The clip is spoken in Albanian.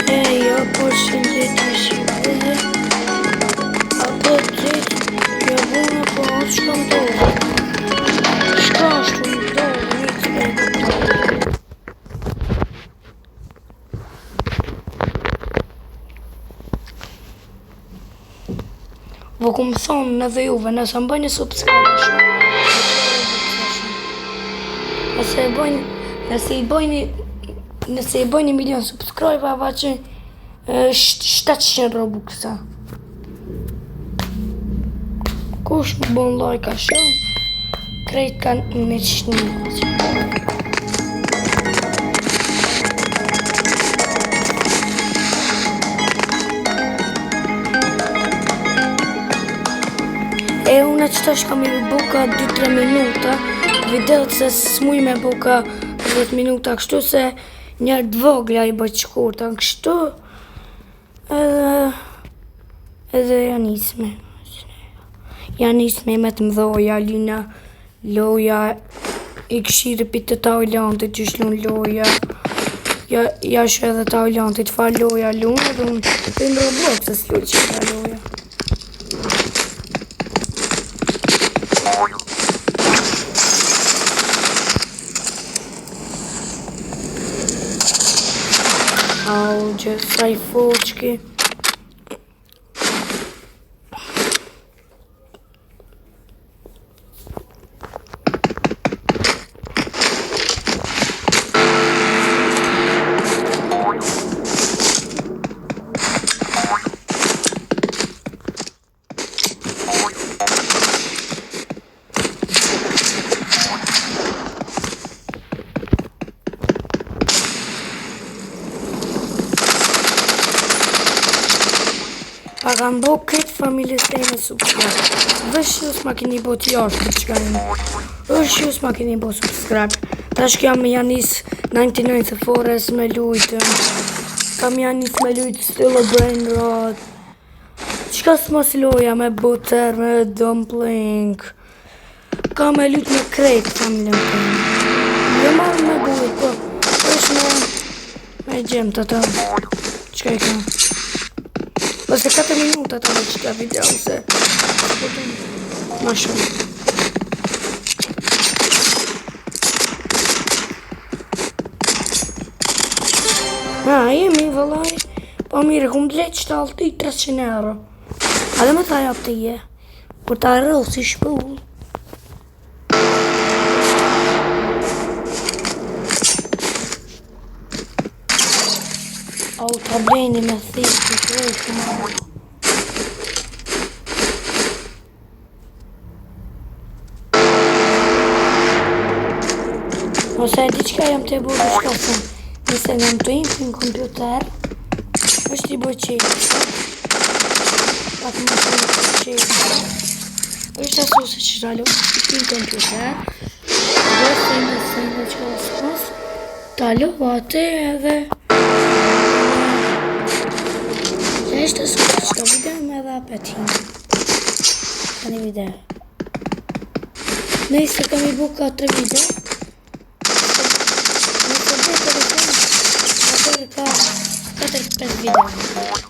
Jo, por shëndet e shqipëve. Apo drejt, jo buna, po atë shka më dole. Shka ashtu më dole, një të dole. Po ku më thonë në dhe juve, nëse më bëjnë subscribe shumë, nëse i bëjnë 1 milion subscribe, ava që 700 Robuxa. Kush më bën like a shumë, krejt kanë 100. E unë që tash kam i buka 2-3 minuta, videot se s'muj me buka 10 minuta kështu se njerë dvogla i bëjt shkurta kështu, edhe janë isme me të mdhoja, lina loja, i këshirë për të Tajlantit që shlun loja, ja shë edhe Tajlantit fa loja lunë, edhe unë për në Roblox se s'luj që fa loja. Au, që saj foqki. Pa kam bo këtë familjes e me subscribe. Vësh ju s'ma keni bo t'jashtë të qka një. Vësh ju s'ma keni bo subscribe. Tash kam janis 99 Forest me lujtën. Kam janis me lujtë Still a Brain Rot. Qka s'mos loja me butter, me dumpling. Kam me lujtë me krejt familjen të një. Jo marrë me bujt, po është me gjemë të të. Qka i kam? Basta 4 minuta të dhe qëta video se ma shumë. Jemi vëllaj, po mire, ku më drejt qëta alti 300 euro. A dhe me thaj apë të je, kur ta rrëllë si shpull. Au ta bleni me thikë të kërëjtë më. Ose e di qka jam të e bërë shka thëmë. Nëse nga më të impi në kompjuter, është i bërë qekë. Pak më të qekë. është aso se që ralo në kompjuter. Dhe se në qka s'pos. Talo vate edhe. Ishte super qka video me dhe apetin. Ka një video. Nëjse kam i buka 3 video. Nëse dhe të rëkëm, atër ka 4-5 video.